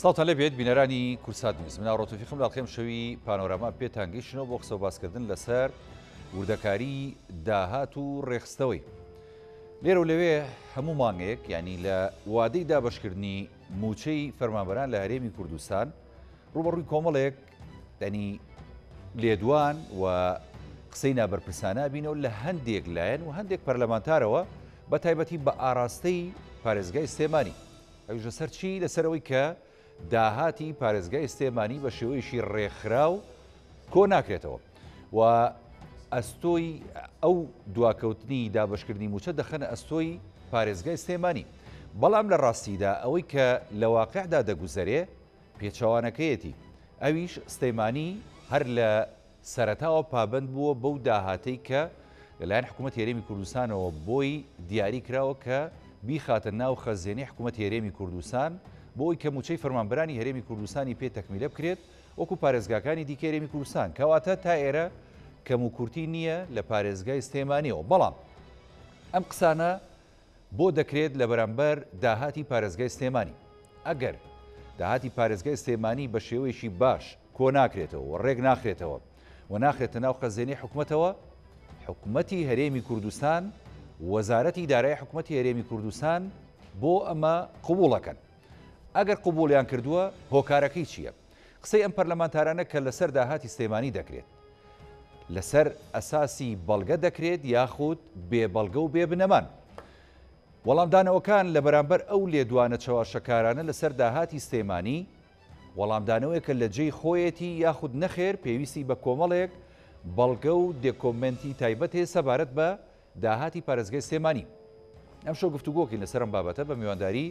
ساڵتان لێ بێت بینەرانی کورسات نیوز من ڕۆتۆفیخم لاڵقێم شەوی پانۆراما پێتانگەیشتنەوە بۆ قسە و باسکردن لەسەر وردەکاری داهات و ڕێخستەوەی لێرە و لەوێ هەموو مانگەیەک ینی لە وادەی دابەشکردنی موچەی فەرمانبەران لە هەرێمی کوردستان ڕوبەڕووی کۆمەڵێک ینی لێدوان و قسەی نابەرپرسانە بینەوە لە هەندێک لایەن و هەندێک پەرلەمانتارەوە بە تایبەتی بە ئاراستەی پارێزگای سلێمانی ئەویش لەسەر چی لەسەرەوەی کە داهاتی پارێزگای سلێمانی بە شێوەیەشی ڕێکخراو کۆ ناکرێتەوە و ئەستۆی ئەو دواکەوتنی دابەشکردنی موچە دەخەنە ئەستۆی پارێزگای سلێمانی بەڵام لە ڕاستیدا ئەوەی کە لە واقعدا دەگوزەرێ پێچەوانەکەیەتی ئەویش سلێمانی هەر لە سەرەتاوە پابند بووە بەو داهاتەی کە لەلایەن حکوومەت هێرێمی کوردستانەوە بۆی دیاری کراوە کە بیخاتە ناو خەزیێنەی حکوومەت هێرێمی کوردستان بۆی کە موچەی فەرمانبەرانی هەرێمی کوردستانی پێ تەکمیلە بکرێت وەکو پارێزگاکانی دیکە هێرێمی کوردستان کەواتە تا ئێرە کەم و کورتی نییە لە پارێزگای سلێمانیەوە بەڵام ئەم قسانە بۆ دەکرێت لە بەرامبەر داهاتی پارێزگای سلێمانی ئەگەر داهاتی پارێزگای سلێمانی بە شێوەیەشی باش کۆ ناکرێتەوە و ڕێک ناخرێتەوە و ناخرێتە ناو خەزیێنەی حکوومەتەوە حکوومەتی هەرێمی کوردستان وەزارەتی دارایی حکوومەتی هەرێمی کوردستان بۆ ئەمە قبوڵەکەن ئەگەر قبولیان کردووە هۆکارەکەی چییە؟ قسەی ئەم پەرلەمانتارانە کە لەسەر داهاتی سلێمانی دەکرێت لەسەر ئەساسی بەڵگە دەکرێت یاخود بێ بەڵگە و بێ بنەمان وەڵامدانەوەکان لە بەرامبەر ئەو لێدوانە چاواشەکارانە لەسەر داهاتی سلێمانی وەڵامدانەوەیەکە لە جێی خۆیەتی یاخود نەخێر پێویستی بە کۆمەڵێک بەڵگە و دێکۆمنتی تایبەت هەیە سەبارەت بە داهاتی پارێزگای سلێمانی ئەم شەو گفتوگۆکی لەسەر ئەم بابەتە بە میوانداری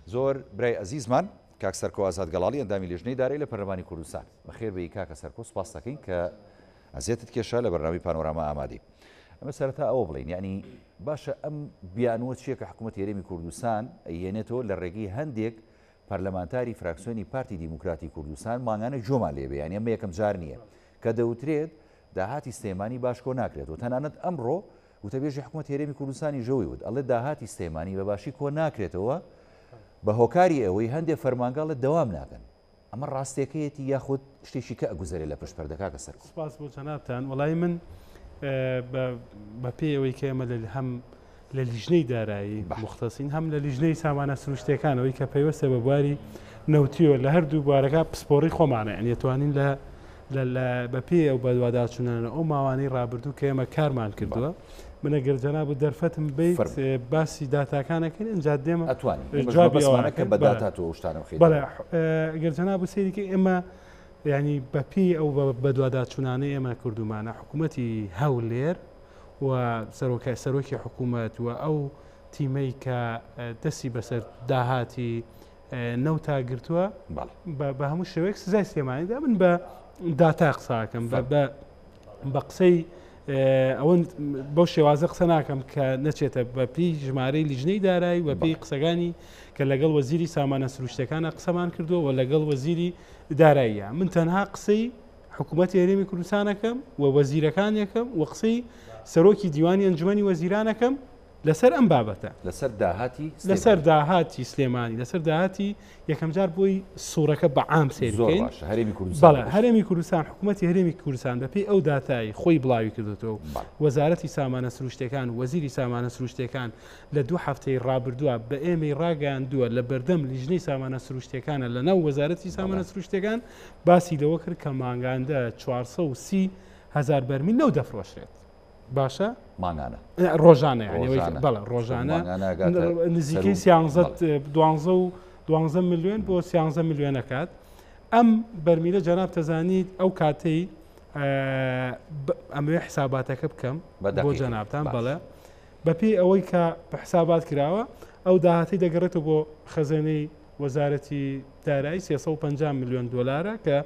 زۆر برای ئەزیزمان کاک سەرکۆ ئازاد گەڵاڵی ئەندامی لێژنەی دارایی لە پەرلەمانی کوردستان بەخێر بەی کاکە سەرکۆ سوپاس دەکەین کە ئەزیێتت کێشە لە بەرنامەی پانۆراما ئامادەی ئەمە سەرەتا ئەوە بڵین یعنی باشە ئەم بیانوە چیە کە حکوومەتی هەرێمی کوردستان ئەیێنێتەوە لە ڕێگەی هەندێک پەرلەمانتاری فراکسیۆنی پارتی دیموکراتی کوردستان ماگانە جۆمان لێبێ یعنی ئەمە یەکەم جار نییە کە دەوترێت داهاتی سلێمانی باش کۆ ناکرێت و تەنانەت ئەمڕۆ وتەبێژی حکوومەت هێرێمی کوردستانی ژەوی وت ئەڵێ داهاتی سلێمانی بە باشی کۆ ناکرێتەوە بە هۆکاری ئەوەی هەندێک فەرمانگاڵە دەوام ناکەن ئەمە ڕاستیەکەیەتی یاخود شتێکی کە ئەگوزارێ لە پشتپەردەکە کە سەرکۆ سپاس بۆ جەنابتان وەڵای من بە پێی ئەوەی کە ئێمە هەم لە لیژنەی دارایی مختصین هەم لە لیژنەی سامانە سروشتەکانەوەی کە پەیوەستە بە بواری نەوتیۆ لە هەردوو بوارەکە پسپۆڕی خۆمانە ئەنی توانین بە پێی ئەو بەدواداچوونانە ئەو ماوانەی ڕابردوو کە ئێمە کارمان کردووە منە گەرجەناب و دەرفەتم بیت باسی داتاکانەکەین ئەنجا دێمە جوابیەوەکە بە داتات و شتانە بەڵێ گەرجەناب و سەیریکە ئێمە ینی بەپی ئەو بەدواداچوونانەی ئێمە کردومانە حکوومەتی هەولێر و سەرۆکی حکوومەت و ئەو تیمەی کە دەستی بەسەر داهاتی نەوتا گرتووە بە هەموو شێوەیەک سزای سلێمانیدا من بە داتا قساکەم بە قسەی ئەوەن بەو شێوازە قسە ناکەم کە نەچێتە بە پێی ژمارەی لیژنەی دارایی و پێی قسەکانی کە لەگەڵ وەزیری سامانە سروشتەکانە قسەمان کردووە و لەگەڵ وەزیری داراییە من تەنها قسەی حکوومەتی هەرێمی کوردستانەکەم و وەزیرەکانیەکەم و قسەی سەرۆکی دیوانی ئەنجومەنی وەزیرانەکەم لەسەر ئەم بابەتە لەسەر داهاتی سلێمانی لەسەر داهاتی یەکەم جار بۆی سوورەکە بە عام سێرکەین بەڵێ هەرێمی کوردستان حکوومەتی هەرێمی کوردستان بەپێی ئەو داتایی خۆی بڵاوی کردوێتەوە وەزارەتی سامانە سروشتەکان وەزیری سامانە سروشتەکان لە 2 هەفتەی ڕابردووە بە ئێمەی ڕاگەاندووە لە بەردەم لیژنەی سامانە سروشتەکانە لە ناو وەزارەتی سامانە سروشتەکان باسی لەوە کرد کە مانگاندە 430,000 بەرمیل نەو دەفرۆشرێت باشە مانگانە ڕۆژانە بەڵە ڕۆژانە نزیکەی 12 میلیۆن بۆ 13 میلیۆنەکات ئەم بەرمیلە جەناب تەزانیت ئەو کاتەی ئەمەوێ حساباتەکە بکەم بۆ جەنابتان بەڵێ بەپێی ئەوەی کە بە حسابات کراوە ئەو داهاتی دەگەڕێتەوە بۆ خەزانەی وەزارەتی دارایی 350 میلیۆن دۆلارە کە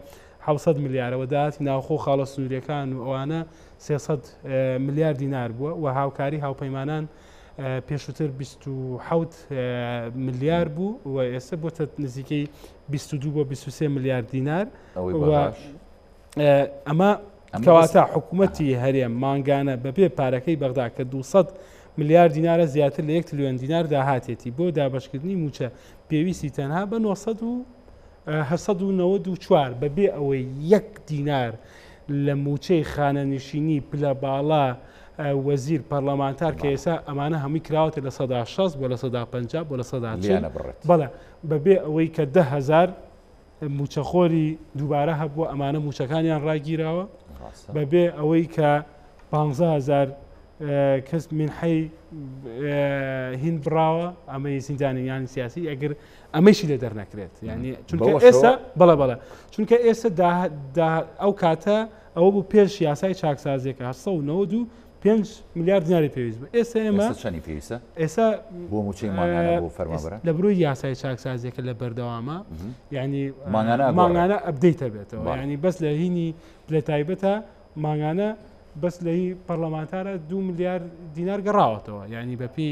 700 میلیارەوە داهاتی ناوخۆ خاڵە سنووریەکان و ئەوانە 300 میلیارد دینار بووە و هاوکاری هاوپەیمانان پێشووتر 27 میلیارد بوو و ئێستا بۆتە نزیکەی 22 بۆ 23 میلیارد دینار ئەمە کەواتە حکوومەتی هەرێم مانگانە بەبێ پارەکەی بەغدا کە 200 میلیارد دینارە زیاتر لە 1 تریلیۆن دینار داهاتێتی بۆ دابەشکردنی موچە پێویستی تەنها بە 900 1994 بەبێ ئەوەی 1 دینار لە موچەی خانەنشینی پلە باڵا وەزیر پەرلەمانتار کە ئێستا ئەمانە هەمووی کراوەتە لە 160 بۆ لە 150 بۆ لە 140 بەڵێ بەبێ ئەوەی کە 10,000 موچەخۆری دووبارە هەبووە ئەمانە موچەکانیان ڕاگیراوە بەبێ ئەوەی کە 15,000 کەس منحەی هین بڕاوە ئەمەی زیندانیانی سیاسی ئەگەر ئەمەشی لە دەرنەکرێت یعنی چونکە ئێستا بەڵە چونکە ئێستا ئەو کاتە ئەوە بوو پێش یاسای چاکسازیەکە 5 میلیارد دیناری پێویست بوو ئێستا ئێمە چەندی پێویستە ئێستا بۆ موچەی ماگانە بۆ فەرمانبەر لە بروی یاسای چاکسازیەکە لە بەردەوامە یعنی ماگانە ئەبدەیتە بێتەوە ینی بەس لە هینی لە تایبەتە ماگانە بەس لە هی پەرلەمانتارە 2 میلیارد دینار گەڕاوەتەوە ینی بەپی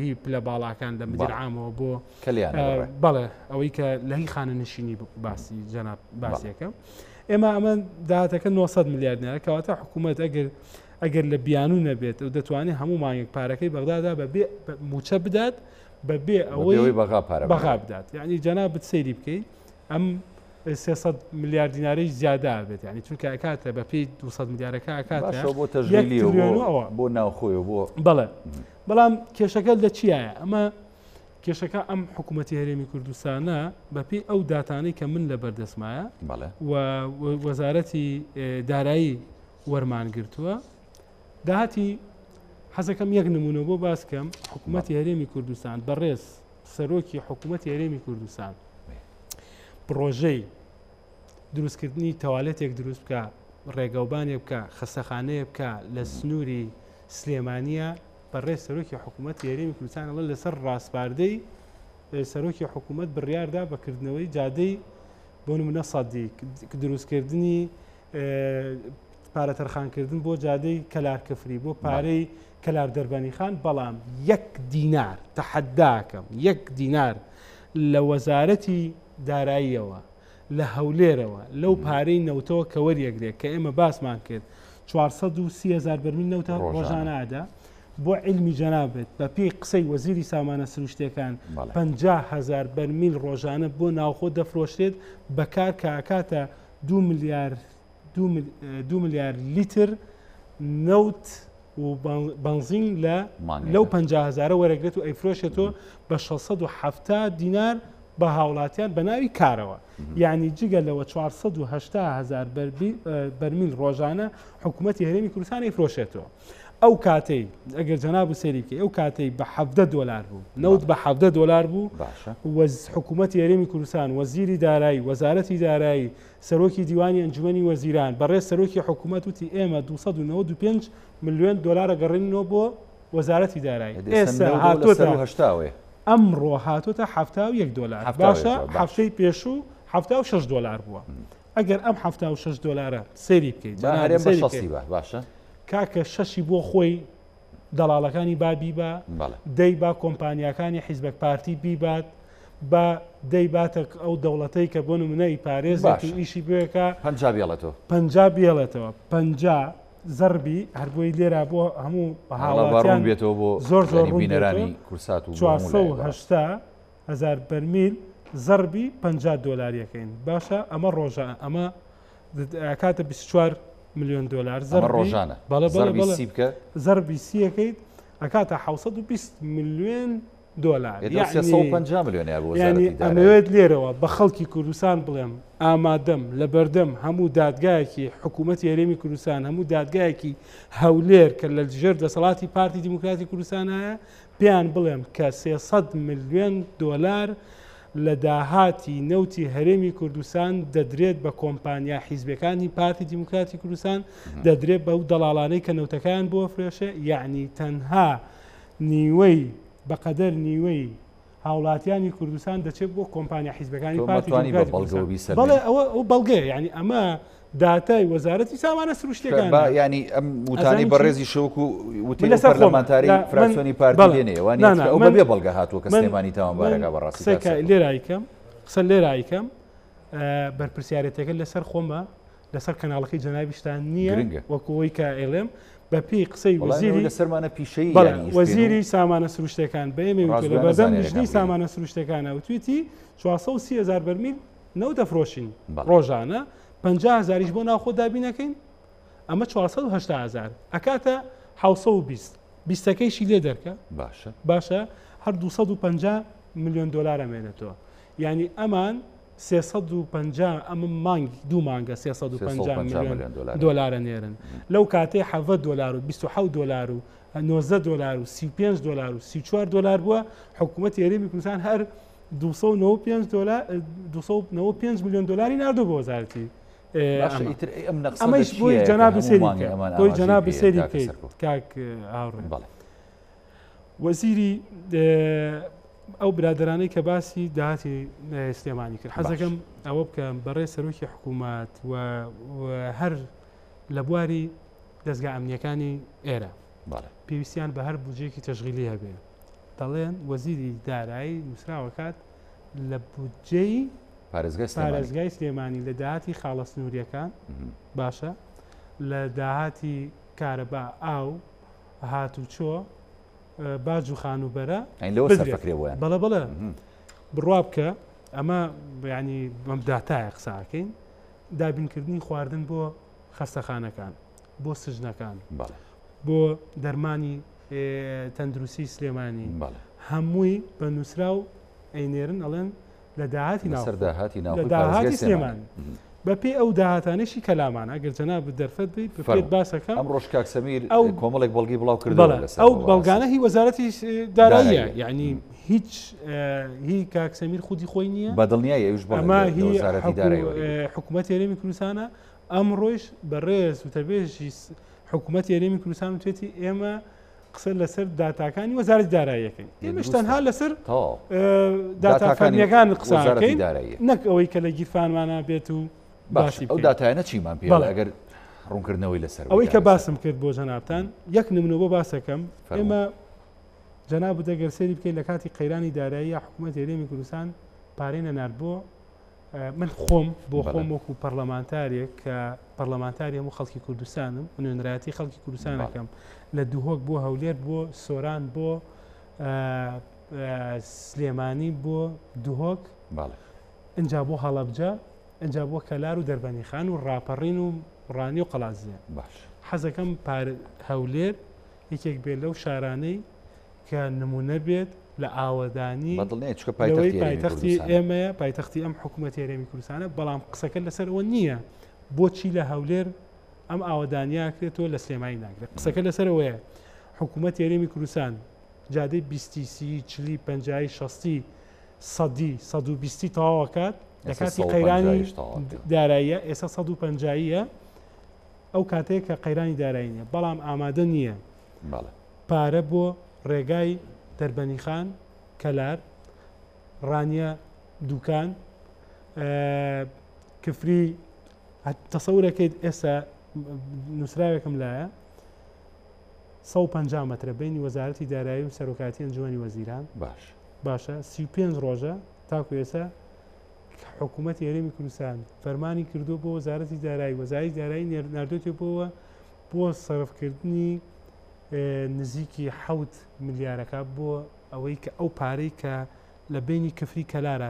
هی پلە باڵاکان لە مدیر عامەوە بۆ بەڵێ ئەوەی کە لە هی خانەنشینی باسی جەناب باسیەکە ئێمە ئەمە داهاتەکە 900 میلیارد دینار کەواتە حکوومەت ئەگەر لە بیانوو نەبێت و دەتوانێت هەموو مانگێک پارەکەی بەغدادا بەبێ موچە بدات بەبێ ئەوەی بەغا بدات یعنی جەناب بتسەیری بکەیت ئەم 300 میلیارد دیناری زیادا بێت ینی چونکە ئەکاتە بە پێی 200 میلیارەکە ئەکاتە بۆ تەژمیلی بۆ ناوخۆی بۆ بەڵێ بەڵام کێشەکە لە چیایە ئەمە کێشەکە ئەم حکوومەتی هەرێمی کوردستانە بەپی ئەو داتانەی کە من لە بەردەسمایە و وەزارەتی دارایی وەرمانگرتووە داهاتی حەزەکەم یەک نمونە بۆ باسکەم حکوومەتی هەرێمی کوردستان بەڕێز سەرۆکی حکوومەتی هەرێمی کوردستان پرۆژەی دروستکردنی تەوالێتێک دروست بکە ڕێگەوبانێ بکە خەستەخانەیە بکە لە سنووری سلێمانیە بەڕێز سەرۆکی حکوومەتی هەرێمی کوردستانەوە لەسەر ڕاستپاردەی سەرۆکی حکوومەت بڕیاردا بەکردنەوەی جادەی بۆ نمونە سەدی دروستکردنی پارە تەرخانکردن بۆ جادەی کەلارکەفری بۆ پارەی کەلار دەربەنی خان بەڵام 1 دینار تەحەداکەم 1 دینار لە وەزارەتی داراییەوە لە هەولێرەوە لەو پارەی نەوتەوە کە وەریەگرێت کە ئێمە باسمان کرد 430,000 بەرمیل نەوتە ڕۆژانەدا بۆ علمی جەنابێت بە پێی قسەی وەزیری سامانە سروشتەکان 50,000 بەرمیل ڕۆژانە بۆ ناوخۆ دەفرۆشرێت بەکار کە ئاکاتە 2 میلیارد لیتر نەوت و بنزین لەو 50,000 وەرەگرێت و ئەیفرۆشێتەوە بە 670 دینار بە هاوڵاتیان بە ناوی کارەوە یعنی جگە لەوە 480,000 بەرمیل ڕۆژانە حکوومەتی هەرێمی کوردستان ئەیفرۆشێتەوە ئەو کاتەی ئەگەر جەناب سەیری بکەی ئەو کاتەی بە 70 دلار بوو نەوت بە 70 دلار بوو حکوومەتی هەرێمی کوردستان وەزیری دارایی وەزارەتی دارایی سەرۆکی دیوانی ئەنجومەنی وەزیران بەڕێز سەرۆکی حکوومەت وتی ئێمە 295 ملیۆن دلار گەڕێنەوە بۆ وەزارەتی دارایی ئێستا هاتووە ئەمڕۆ هاتوۆتە 71 دلار باشە هەفتەی پێشوو 76 دلار بووە ئەگەر ئەم 76 دلارە سەیری بکەیت باشە کاکە شەشی بۆ خۆی دەڵاڵەکانی بابی بە دەی با کۆمپانیەکانی حیزبەک پارتی بیبات بە دەی باتە ئەو دەوڵەتەی کە بۆ نمونەی پارێزێت و ئیشی بێکە 50 بێڵێتەوە 50 زەربی هەربۆی لێرە بۆ هەموو هاوڵاتیان بێتەوە بۆ زۆر بینەرانی کورسات و 480,000 بەرمیل زەربی 50 دلاریەکەین باشە ئەمە ڕۆژە ئەمە کاتە 24 میلیۆن دلار ڕۆژانە زەربی سیەکەیت ئەکاتە 620 میلیۆن دلار ئەمەوێت لێرەوە بە خەڵکی کوردستان بڵێم ئامادەم لە بەردەم هەموو دادگایەکی حکوومەتی هەرێمی کوردستان هەموو دادگایەکی هەولێر کە لە ژێر دەسەڵاتی پارتی دیموکراتی کوردستانایە پێیان بڵێم کە 300 میلیۆن دلار لە داهاتی نەوتی هەرێمی کوردستان دەدرێت بە کۆمپانیا حیزبەکانی پارتی دیموکراتی کوردستان دەدرێت بەو دەڵاڵانەی کە نەوتەکان بۆ فرێشە یعنی تەنها نیوەی بەقەدەر نیوەی هاوڵاتیانی کوردستان دەچێت بۆ کۆمپانیا حیزبەکانی پارتی بەڵێ ئەو بەڵگەیە یعنی ئەمە داتای وەزارەتی سامانە سروشتەکان ینی ئەم وتانی بەڕێزی شەوک و وتی پەرلەمانتاری فراکسیۆنی پارتی لێنێ ئەو بەبێ بەڵگە هاتووە کە سلێمانی تاوانبارەکە بەڕاستی لێرایکەم قسە لێرایکەم بەرپرسیارەتەکە لەسەر خۆمە لەسەر کەناڵەکەی جەنابیشتان نییە وەکوەوەی کە ئێڵێم بە پێی قسەی وەزیری لەسەرمانە پیشەی وەزیری سامانە سروشتەکان بە ئێمە لە بەردەم نژنی سامانە سروشتەکانە وتویتی 430,000 بەرمیل نەو دەفرۆشین بەڵێ. ڕۆژانە 50,000 بۆ ناوخۆ دابینەکەین ئەمە 480,000 ئەکاتە 720 بیستەکەیشی لێ دەرکە باشە هەر 250 میلیۆن دلار ئەمێنێتەوە یعنی ئەمان 350 ئەمە مانگ دوو مانگە 350 میلیۆن دلارە نێرن لەو کاتێ 70 دلار و 27 دلار و 90 دلار و 35 دلار و 34 دلار بووە حکوومەت یاریمی کوردستان هەر 295 میلیۆن دلاری نردوو بۆ وەزارەتی ئەمەش بۆی جەناب سێری بۆی جەناب سێری بکەیت کاک هاوڕێ وەزیری ئەو برادرانەی کە باسی داهاتی سلێمانی کرد حەزەکەم ئەوە بکەم بەڕێ سەرۆکی حکوومەت و هەر لە بواری دەستگا ئەمنیەکانی ئێرە پێویستیان بە هەر بودجەیەکی تەشغیلی هەبێ دەڵێن وەزیری دارایی نووسراوەکات لە بودجەی پارێزگای سلێمانی لە داهاتی خاڵە سنووریەکان باشە لە داهاتی کارەبا ئاو هاتوچۆ باج و خانوبەرە بەڵە بڕوا بکە ئەمە ینی بەمداتایە قساکەین دابینکردنی خواردن بۆ خەستەخانەکان بۆ سژنەکان بۆ دەرمانی تەندروستی سلێمانی هەمووی بە نووسرا و ئەینێرن ئەڵێن لە داهاتی سلێمانی بەپێ ئەو داهاتانێکی کەلامانە ئەگەر جەناب دەرفەت بێت بەپێت باسەکەم ئەم ڕۆژ کاک سەمیر کۆمەڵێک بەڵگی بڵاو کردەوە ئەو بەڵگانە هی وەزارەتی داراییە یعنی هیچ هی کاک سەمیر خودی خۆی نییە بەدڵنیایی ئەوش ئەمە هی حکوومەت یاریمی کوردستانە ئەمڕۆیش بەڕێز وتەبێژی حکوومەت یاریمی کوردستان وتێتی ئێمە قسە لەسەر داتاکانی وەزارەتی داراییەکەین ئێمەش تەنها لەسەر داتافەرمیەکان قساکەین نەک ئەوەی کە لە گیرفانمانە بێت و باش ئەو داتایانە چیمان پێ ئەگەر ڕوونکردنەوەی لەسەر ئەوەی کە باسم کرد بۆ جەنابتان یەک نمونە بۆ باسەکەم ئێمە جەناب دەگەر سەیری بکەین لە کاتی قەیرانی دارایی حکوومەت یاریمی کوردستان پارەی نەنارد بۆ من خۆم بۆ خۆم وەکو پەرلەمانتارێک کە پەرلەمانتاری هەموو خەڵکی کوردستانم نوێنەرایەتی خەڵکی کوردستانەکەم لە دووهۆک بۆ هەولێر بۆ سۆران بۆ سلێمانی بۆ دووهۆک ئەنجا بۆ هەڵەبجە ئەنجا بۆ کەلار و دەربەنی خان و ڕاپەڕین و ڕانی و قەڵازیە حەزەکەم هەولێر یەکێک بێت لەو شارانەی کە نمونە بێت لە ئاوەدانی پایتەختی ئێمەیە پایتەختی ئەم حکوومەت یاریمی کوردستانە بەڵام قسەکە لەسەرەوە نییە بۆچی لە هەولێر ئەم ئاوەدانیا کرێتەوە لە سلێمانی ناکرێت قسەکە لەسەرەوەیە حکوومەت یاریمی کوردستان جادەی 20 40 50 60 120 تەواوەکات لە کاتی قەیرانی داراییە ئێستا 150ە ئەو کاتەیە کە قەیرانی دارایی نیە بەڵام ئامادە نییە پارە بۆ ڕێگای دەربەنی خان کەلار ڕانیە دوکان کفری تەسەورەکەیت ئێستا نووسراوێکم لایە 150 مەترە بینی وەزارەتی دارایی و سەرۆکاتی ئەنجومەنی وەزیران باشە 35 ڕۆژە تاکو ئێستا حکوومەت یاریمی کوردستان فەرمانی کردو بۆ وەزارەتی دارایی وەزارەتی دارایی ناردوێتێ بۆ سەرفکردنی نزیکی 7 ملیارەکە بۆ ئەوەی کە ئەو پارەی کە لە بینی کفری کەلارە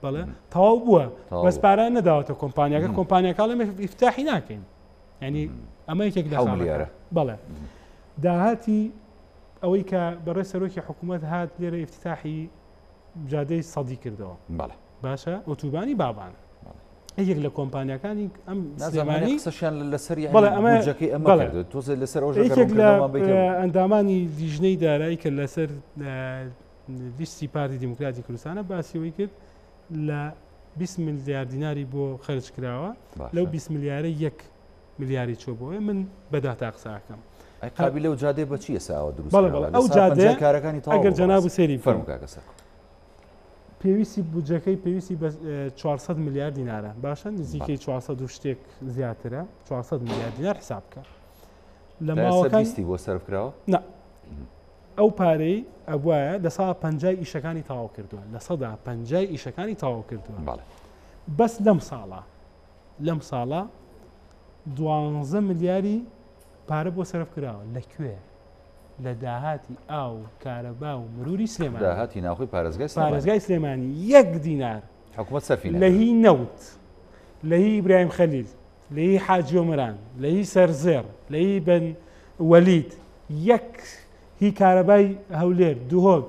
بەڵێ تەواو بووە بەس پارە نەداوەتە کۆمپانیاکە کۆمپانیاکە لەمە ئیفتاحی ناکەین ینی ئەمە یەکێک لە بەڵێ داهاتی ئەوەی کە بەڕێ سەرۆکی حکوومەت هات لێرە ئیفتتاحی جادەی سەدی کردەوە باشە ئۆتوبانی بابان یەک لە کۆمپانیەکانی ئەم سلێمانی قسەشیان لەسەر ئەمەجەکەی ئەمە تۆزە لەسەر یەکێک لە ئەندامانی لیژنەی دارایی کە لەسەر لیستی پارتی دیموکراتی کوردستانە باسیەوەی کرد لە 20 میلیارد دیناری بۆ خەرج کراوە لەو 20 میلیارە 1 میلیاری چۆ بۆ من بەداتا قساکەم قابل لەو جادێ بەچیە ساوە دروست ئەو جادێ ئەگەر جەناب و سێری فەرموکەسەر پێویستی بودجەکەی پێویستی بە 400 میلیارد دینارە باشە نزیکەی 400 و شتێک زیاترە 400 میلیارد دینار حساب بکە لە ماوەکانی بۆ سەرفکراوە نه ئەو پارەی ئەوایە لە 150 ئیشەکانی تەواو کردووە لە 150 ئیشەکانی تەواو کردووە بەس لەم ساڵە 12 میلیاری پارە بۆ سەرف کراوە لەکوێ لە داهاتی ئاو کارەبا و مروری سلێمانی داهاتی ناوخۆی پارێزگای سلێمانی 1 دینار حکوومەت سەرفینە لە هی نەوت لە هی ئیبراهیم خەلیل لە هی حاجی ئۆمران لە هی سەرزێر لە هی بن وەلید یەک هی کارەبای هەولێر دوهۆک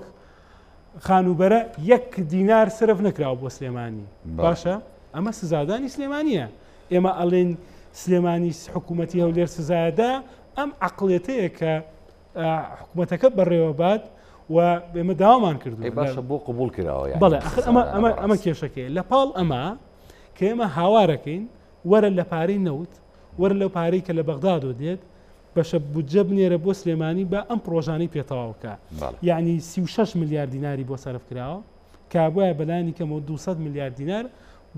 خانوبەرە 1 دینار سرف نەکراوە بۆ سلێمانی باشە ئەمە سزادانی سلێمانیە ئێمە ئەڵێن سلێمانی حکوومەتی هەولێر سزایەدا ئەم عقلێتەیە کە حکوومەتەکە بەڕێوەبات و ئێمە داوامان کردو باشە بۆ قبول کراوە بەڵێ ئەمە کێشەکەی لە پاڵ ئەمە کە ئێمە هاوارەکەین وەرە لە پارەی نەوت وەرە لەو پارەی کە لە بەغدادۆ دێت بەشە بودجە بنێرە بۆ سلێمانی بە ئەم پرۆژانەی پێتەواوکە یعنی 36 میلیارد دیناری بۆ سەرف کراوە کابووە بەلانی کەمەوە 200 میلیارد دینار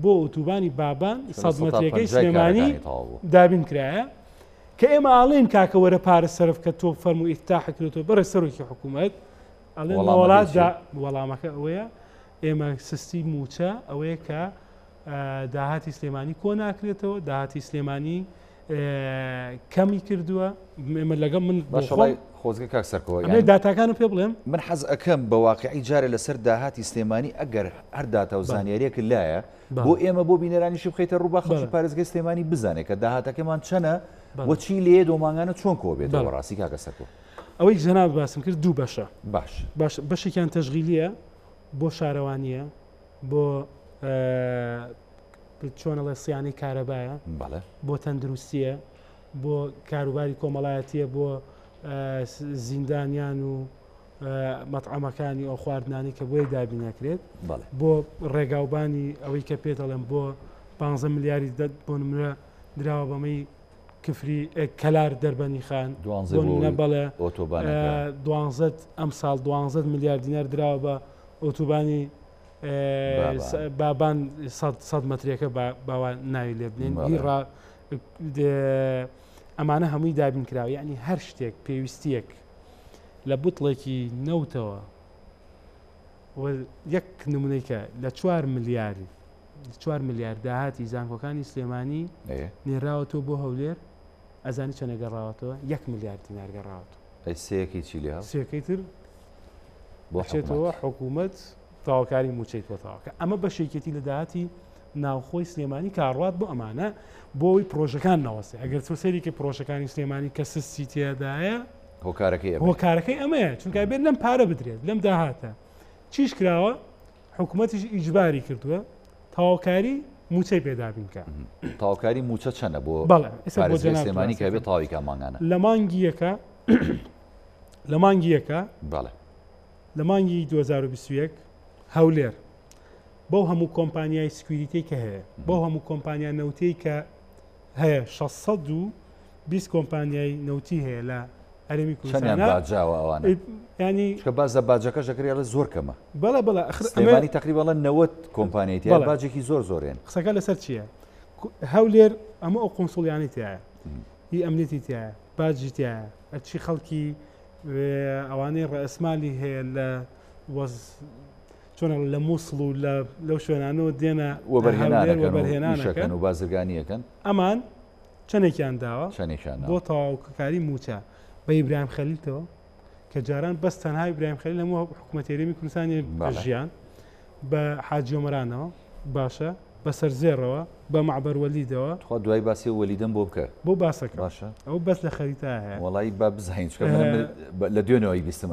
بۆ ئۆتوبانی بابان 100 مەترەکەی سلێمانی دابین کرایە کە ئێمە ئاڵێن کاکە وەرە پارە سەرف کە تۆ فەرمو ئیفتاح کردێتەوە بەرە سەرۆکی حکوومەت ئەڵێن وڵاتدا وەڵامەکە ئەوەیە ئێمە سستی موچە ئەوەیە کە داهاتی سلێمانی کۆ ناکرێتەوە داهاتی سلێمانی کەمی کردووە ئێمە لەگەڵ من خۆزگە کاک سەرکەوە داتاکان پێ بڵێم من حەز ئەەکەم بە واقعی جارێ لەسەر داهاتی سلێمانی ئەگەر هەرداتا و زانیاریەکە لایە بۆ ئێمە بۆ بینەرانیشی بخەیتە ڕووبا خەڵکی پارێزگای سلێمانی بزانێت کە داهاتەکەمان چەنە بۆ چی لێ دۆمانگانە چۆن کۆ بێتەوە ڕاستی کاکە سەرکەوە ئەوەی جەناب باسم کرد دوو بەشە باش بەشێکیان تەشغیلیە بۆ شارەوانیە بۆ چۆنەڵێ سیانی کارەبایە بۆ تەندروستیە بۆ کاروباری کۆمەڵایەتیە بۆ زیندانیان و مەطعەمەکانی ئەو خواردنانی کە بۆی دابینەکرێت بۆ ڕێگاوبانی ئەوەی کە پێ دەڵێن بۆ 15 میلیاری بۆ نمرە دراوە بەمەی کفری کەلار دەربەنی خان بەڵێ 12 ئەم ساڵ 12 میلیارد دینار دراوە بە ئۆتوبانی بابان 100 مەترێکە باوە ناوی لێ بنێن ئەمانە هەمووی دابین کراوە یعنی هەر شتێک پێویستیەک لە بوتڵێکی نەوتەوە یەک نمونەیکە لە 4 میلیاری 4 میلیارد داهاتی زانکۆکانی سلێمانی نێراوەتەوە بۆ هەولێر ئەزانی چەنە گەڕاوەتەوە 1 میلیارد دینار گەڕاوەتەوە سەیەکی چی لێ سێکەی تر بۆچێتەوە حکوومەت تاواکاری موچەی تۆتاوەکە ئەمە بەشێکێتی لە داهاتی ناوخۆی سلێمانی کاڕات بۆ ئەمانە بۆی پرۆژەکان نەوەسێ ئەگەر چۆ سەریکە پرۆژەکانی سلێمانی کە سستی تێدایە هۆکارەکەی ئەمەیە چونکە بێت لەم پارە بدرێت لەم داهاتە چیش کراوە حکوومەتیش ئیجباری کردووە تاواکاری موچەی پێدابینکە تاواکاری موچە چەنە بۆ سلێمانی کە بێت تاویکە مانگانە لە مانگی یەکە لە مانگی 2021 هەولێر بەو هەموو کۆمپانیای سکوریتی کە هەیە بەو هەموو کۆمپانیا نەوتی کە هەیە 620 کۆمپانیای نەوتی هەیە لە هەرێمی کوردستان ینی باز لە باجەکە ژەکری لە زۆر کەمە بەڵێ سلێمانی تقریبا 90 کۆمپانیای تیا باجێکی زۆرێن قسەکە لەسەر چییە هەولێر ئەمە ئەو قۆنسوڵیانی تایە هی ئەمنێتی تایە باجی تایە ئەچی خەڵکی ئەوانەی ڕئەسمالی هەیە لە چۆن لە مووسڵ و لەو شوێنانەوە دێنە وەبەرهێنانەکەن و بازرگانیەکەن ئەمان چەندێکیان داوە بۆ تەواوکاری موچە بە ئیبراهیم خەلیلتەوە کە جاران بەس تەنها ئیبراهیم خەلیل هەموو حکوومەتی هەرێمی کوردستانی ژیان بە حاجی ئۆمرانەوە باشە بە سەرزێڕەوە بە معبەر وەلیدەوە خۆ دوای باسی وەلیدەم بۆ بکە بۆ باسەکە باشە ئەو بەس لە خەریتە هەیە وەڵی با بزهین لە دوێنەوەی بیستم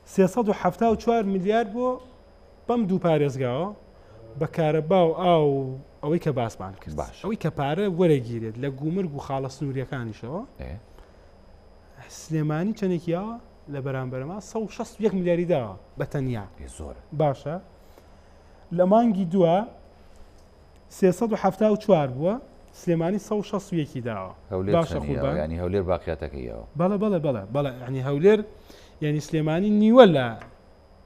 374 میلیارد بۆ بەم دوو پارێزگاوە بە کارەبا و ئاو ئەوەی کە باسمان کرد باش ئەوەی کە پارە وەرەگیرێت لە گومرگ و خاڵە سنووریەکانیشەوە سلێمانی چەندێکیاوە لە بەرامبەرەما 161 میلیاری داوە بە تەنیا زۆر باشە لە مانگی دووە 374 بووە سلێمانی 161 داوە باشە ینی هەولێر باقیاتەکەیەوە بەڵێ ینی هەولێر ینی سلێمانی نیوە لە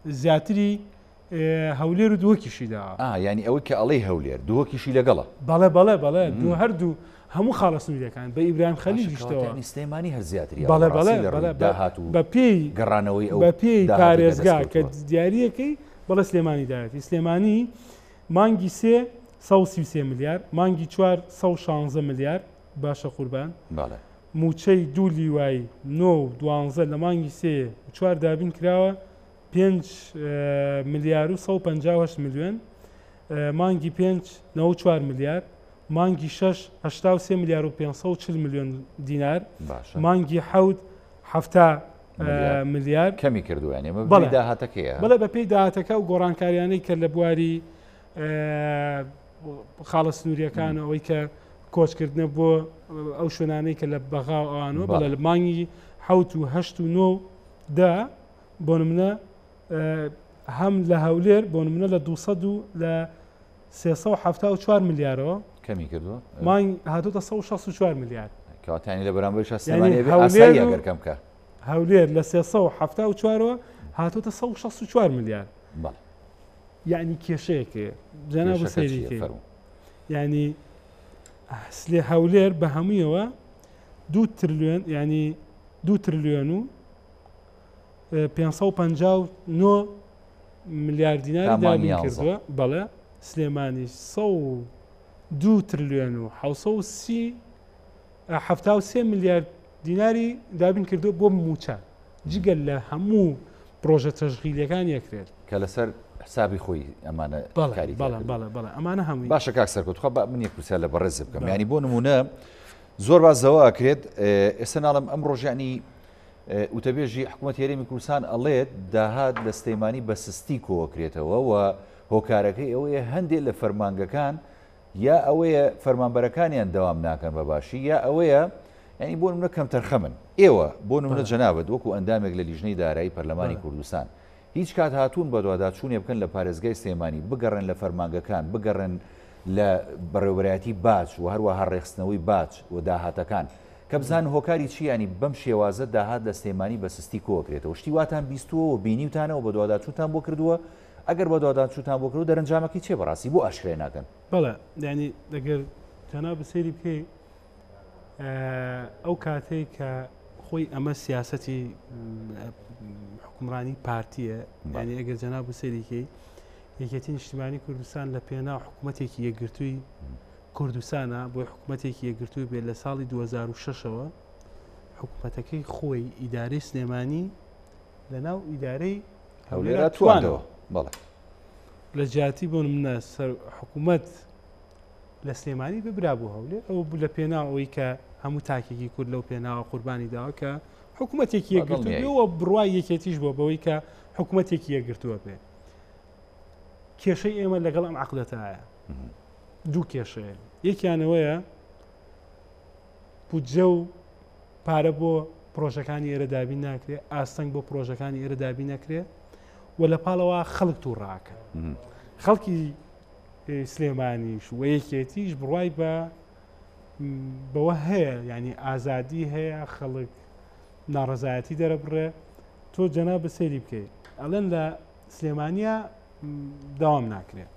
زیاتری هەولێر و دووەکیشی داوە ینی ئەوەی کە ئەڵەی هەولێر دووەکیشی لەگەڵە بەڵێ دوو هەردوو هەموو خاڵە سنووریەکان بە ئیبراهیم خەلیلیشتەوە سلێمانی هەر زیاتری بە پێی گەڕانەوەی بە پێی پارێزگا کە دیاریەکەی بەڵێ سلێمانی داوێتی سلێمانی مانگی 133 میلیارد مانگی 4 116 میلیارد باشە قوربان موچەی دوو لیوای 9 لە مانگی 3 4 دابین کراوە 5 میلیارد و 158 میلیۆن مانگی 5 ملیار مانگی 6 83 ملیار و 540 میلیۆن دینار مانگی 7 ملیار کەمی کردو ینی بەڵێ داهاتەکەیە بەڵێ بە پێی داهاتەکە و گۆڕانکاریانەی کە لە بواری خاڵە سنووریەکان ئەوەی کە کۆچکردنە بۆ ئەو شوێنانەی کە لە بەغا ئەوانەوە بەڵێ لە مانگی 7 و 8 و 9 دا بۆ نمونە هەم لە هەولێر بۆ نمونە لە 200 و لە 374 ملیارەوە کەمی کردووە مانگ هاتوتە 164 ملیار کاتانی لە بەرامبەر سلێمانی ئاسایی ئەگەر کەم بکە هەولێر لە 374ەوە هاتوتە 164 ملیار یعنی کێشەیەکێ جەناب سەیریکەی ینی سلێ هەولێر بە هەموویەوە 2 تریلیۆن ینی 2 تریلیۆن و 559 ملیار دیناری دابین کردووە بەڵێ سلێمانی 2 تریلیۆن و 733 ملیار دیناری دابین کردووە بۆ موچە جگەل لە هەموو پرۆژە تەشغیلیەکان یەکرێت کە لەسەر حسابی خۆی ئەمانە کاری بەڵێ ئەمانە هەمووی باشە کاک سەرکەوتخوا من یەک پرسیار لە بەڕێز بکەم ینی بۆ نمونە زۆر بازەوە ئەکرێت ئێستا ناڵم ئەم ڕۆژیانی وتەبێژی حکوومەت هێرێمی کوردستان ئەڵێت داهات لە سلێمانی بە سستی کۆکرێتەوە و هۆکارەکەی ئەوەیە هەندێک لە فەرمانگەکان یا ئەوەیە فەرمانبەرەکانیان دەوام ناکەن بە باشی یا ئەوەیە ینی بۆ نمونە کەم تەرخەمن ئێوە بۆ نمونە جەنابەت وەکو ئەندامێک لە لیژنەی دارایی پەرلەمانی کوردستان هیچ کات هاتوون بە دوواداچوونێ بکەن لە پارێزگای سلێمانی بگەڕن لە فەرمانگەکان بگەڕن لە بەڕێوەبەرایەتی باج و هەروەها ڕێخستنەوەی باج و داهاتەکان کە بزان هۆکاری چیانی بەم شێوازە داهات لە سلێمانی بە سستی کۆکرێتەوە شتی واتان بیستووە و بینیوتانەوە بە دوواداچووتان بۆ کردووە ئەگەر بە دوواداچووتان بۆ کردو دەرەنجامەکەی چێ بەڕاستی بۆ ئاشکرێ ناکەن بەڵێ ینی دەگەر جەناب سەیری بکەی ئەو کاتێک کە خۆی ئەمە سیاسەتی حکومڕانی پارتیە ینی ئەگەر جەناب سەیریکەی یەکێتی نیشتیمانی کوردستان لە پێناو حکوومەتێکی یەکگرتووی کوردستانە بۆی حکوومەتێکی یەکگرتووی بێت لە ساڵی 2006ەوە حکوومەتەکەی خۆی ئیدارەی سلێمانی لە ناو ئیدارەی هەولێرە توانەوە بەڵێ لە جیاتی بۆ منە حکوومەت لە سلێمانی ببرا بوو هەولێر ئەو لە پێناو ئەوەی کە هەموو تاکێکی کورد لەو پێناوە قوربانی داوە کە حکوومەتێکی یەکگرتووە بڕوای یەکێتیش بۆ بەوەی کە حکوومەتێکی یەکگرتووە بێ کێشەی ئێمە لەگەڵ ئەم عەقدەتایە دوو کێشەیە یەکیانەوەیە بودجە و پارە بۆ پرۆژەکانی ئێرە دابین ناکرێت ئاستەنگ بۆ پرۆژەکانی ئێرە دابین نەکرێت و لە پاڵەوە خەڵک تووڕاکە خەڵکی سلێمانیش و یەکێتیش بڕوای بەوە هەیە ینی ئازادی هەیە خەڵک ناڕەزایەتی دەرەبڕێ تۆ جەناب بە سەیری بکەیت ئەڵێن لە سلێمانیا داوام ناکرێت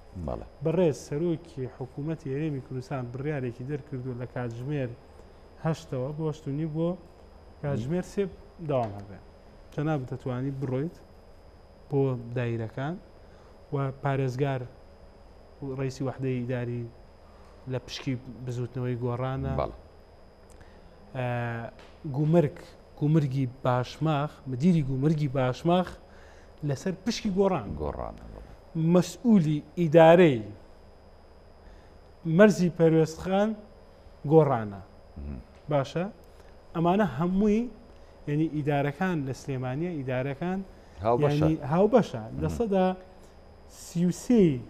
بەڕێز سەرۆکی حکوومەتی هەرێمی کوردستان بڕیارێکی دەرکردو لە کاتژمێر 8ەوە بۆ 8:30 بۆ کاتژمێر 3 داوام هەبێت جەناب دەتوانیت بڕۆیت بۆ دایرەکان و پارێزگار ڕیسی وحدەی ئیداری لە پشکی بزوتنەوەی گۆڕانە گومرگی باشماخ مدیری گومرگی باشماخ لەسەر پشکی گۆڕان مەسئولی ئیدارەی مەرزی پەروێستخان گۆڕانە باشە ئەمانە هەمووی یعنی ئیدارەکان لە سلێمانیە ئیدارەکان هاوبەشە لە سەدا 33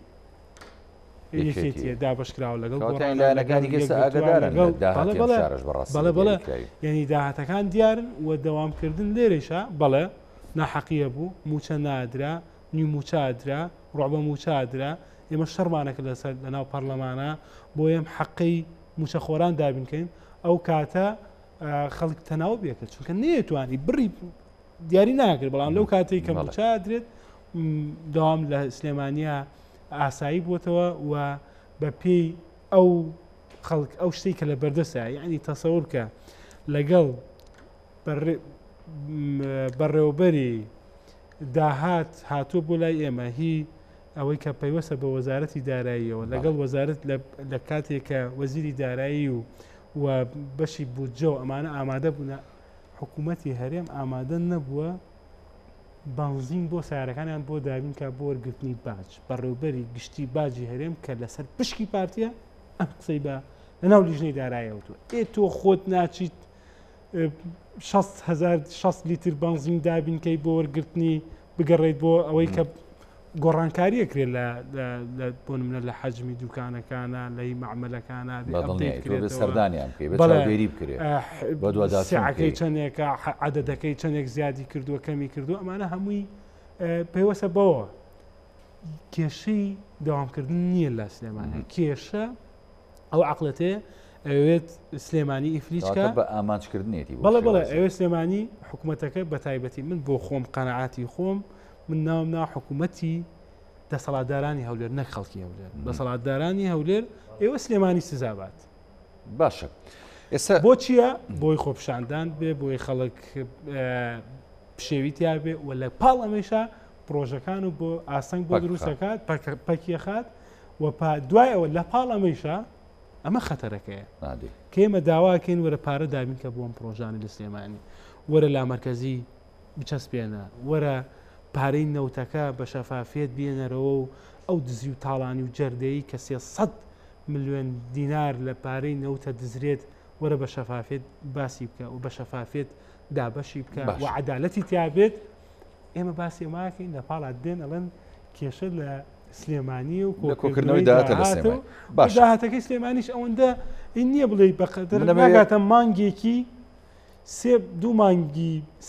یەکێتیە دابشکراوە لەگەڵ بەڵێ یعنی داهاتەکان دیارن و دەوامکردن لێرەشە بەڵێ ناحەقیە بوو موچە نادرا نی موچادرا ڕۆبە موچادرا ئێمە شەرمانەکە لەسەر لەناو پەرلەمانە بۆ ئێم حەقی موچەخۆران دابینکەین ئەو کاتە خەڵک تەناو بێکرد چونکە نێتوانی بڕی دیاری ناکرد بەڵام لەو کاتێک کە موچادرێت داوام لە سلێمانیا ئاسایی بووتەوە و بە پێی ئەو خەڵک ئەو شتێک کە لە بەردەستە یعنی تەسەور کە لەگەڵ بەڕێوەبەری داهات هاتووە بۆ لای ئێمە هی ئەوەی کە پەیوەستە بە وەزارەتی داراییەوە لەگەڵ وەزارەت لە کاتێک کە وەزیری دارایی و بەشی بودجە و ئەمانە ئامادە بوون حکوومەتی هەرێم ئامادە نەبووە بنزین بۆ سیارەکانیان بۆ دابینکە بۆ وەرگرتنی باج بەڕێوبەری گشتی باجی هەرێم کە لەسەر پشکی پارتیە ئەم قسەی بە لەناو لیژنەی دارایەوەتوە تۆ خۆت ناچیت 6 لیتر بنزین دابینکەی بۆ وەرگرتنی بگەڕێیت بۆ ئەوەی کە گۆڕانکاریەکرێت لە بۆ منە لە حەجمی دوکانەکانە لەی معمەلەکانە سەردانیان بێری بکرێت سیعەکەی چەندێکە عەدەدەکەی چەندێک زیادی کردووە کەمی کردو ئەمانە هەمووی پێوەسە بەوە کێشەی داوامکردن نییە لە سلێمانە کێشە ئەو عەقڵەتەیە ئەوێت سلێمانی ئیفلیچکە بە ئامانجکردنێتی بەڵێ ئەوێ سلێمانی حکوومەتەکە بە تایبەتی من بۆ خۆم قەنەعاتی خۆم من ناومنا حکوومەتی دەسەڵاتدارانی هەولێر نەک خەڵکی هەولێر دەسەڵاتدارانی هەولێر ئێوە سلێمانی سزابات باشە ئێستا بۆ چییە بۆی خۆپشاندان بێ بۆی خەڵک پشێویتیا بێ و لە پاڵ ئەمەیشا پرۆژەکان و بۆ ئاسەنگ بۆ دروستەکات پەکیەخات و دوای ئەوە لە پاڵ ئەمەیشا ئەمە خەتەرەکەیە کێمە داواکەین وەرە پارە دابین کە بۆم پرۆژانی لە سلێمانی وەرە لامەرکەزی بچەسپێنە وەرە پارەی نەوتەکە بە شەفافێت بێنەرەوە و ئەو دزی و تاڵانی و جەردەیی کە 300 ملیۆن دینار لە پارەی نەوتە دزرێت وەرە بە شەفافێت باسی بکە و بە شەفافێت دابەشی بکە و عەدالەتی تیابێت ئێمە باسی ماکەین لە پاڵات دێن ئەڵەن کێشە لە سلێمانی و کۆکردنەوەی داهاتەکەی سلێمانیش ئەوەندە نییە بڵێ بەقەدر ناگاتە مانگێکی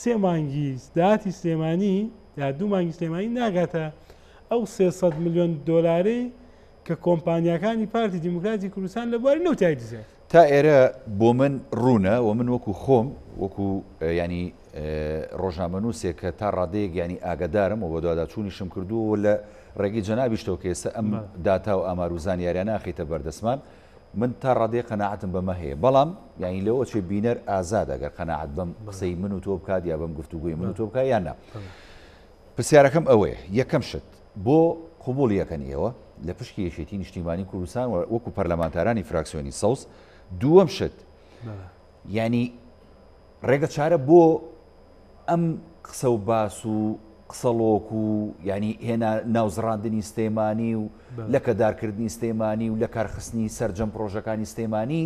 سێ مانگی داهاتی سلێمانی یا 2 مانگی سلێمانی ناگاتە ئەو 300 ملیۆن دۆلاری کە کۆمپانیاکانی پارتی دیموکراتی کوردستان لە بواری نەوتای دزێت تا ئێرە بۆ من ڕوونە و من وەکو خۆم وەکو ینی ڕۆژنامەنووسێک کە تا ڕادەیەک ینی ئاگدارم و بۆ دوواداچوونیشم کردو و لە ڕێگی جەنابیشتەوە کە ئێستا ئەم داتا و ئامار و زانیاریانە ناخیتە بەردەسمان من تا ڕادەیە قەناعەتم بەمە هەیە بەڵام یانی لەوە چێ بینەر ئازاد ئەگەر قەناعەت بەم قسەی من و تۆ بکات یا بەم گفتوگوی من و تۆ بکات یان نا پرسیارەکەم ئەوەیە یەکەم شت بۆ قبول یەکەنیەوە لە پشکی یەکێتی نیشتیمانی کوردستان وەکو پەرلەمانتارانی فراکسیۆنی سەوز دووەم شت ینی ڕێگە چارە بۆ ئەم قسە و باس و قسەڵۆک و ینی هێنا ناوزڕاندنی سلێمانی و لە کەدارکردنی سلێمانی و لە کارخستنی سەرجەم پرۆژەکانی سلێمانی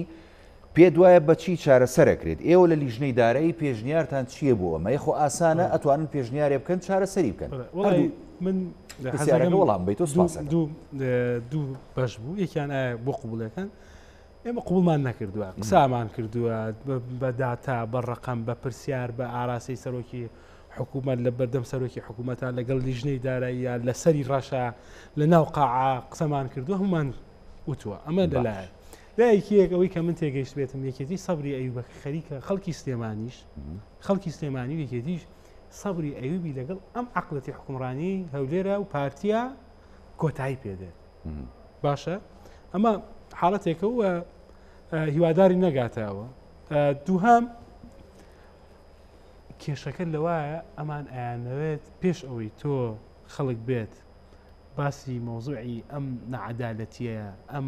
پێ دوایە بەچی چارەسەرەکرێت ئێوە لە لیژنەی دارایی پێشنیارتان چییە بۆ ئەمە یخۆ ئاسانە ئەتوانن پێشنیارێ بکەن چارەسەری بکەن من وەڵام بیت دوو بەش بوو یەکیان بۆ قوبولەکان ئێمە قوبولمان نەکردووە قسامان کردووە بە داتا بە ڕقم بە پرسیار بە ئاراسی سەرۆکی حکوومەت لە بەردەم سەرۆکی حکوومەتە لەگەڵ لیژنەی داراییە لە سەری ڕەشە لە ناو قاعە قسەمان کردووە هەمومان وتووە ئەمە لەلایە لایەکیەک ئەوەی کە من تێگەیشت بێتم یەکێتی سەبری ئەیوبە خەریکە خەڵکی سلێمانیش خەڵکی سلێمانی یەکێتیش سەبری ئەیوبی لەگەڵ ئەم عەقڵەتی حکومڕانی هەولێرە و پارتیا کۆتایی پێدێت باشە ئەمە حاڵەتێکە و هیواداری نەگاتەوە دووهام کێشەکە لەوایە ئەمان ئەیانەوێت پێش ئەوەی تۆ خەڵک بێت باسی مۆزوعی ئەم نەعەدالەتیە ئەم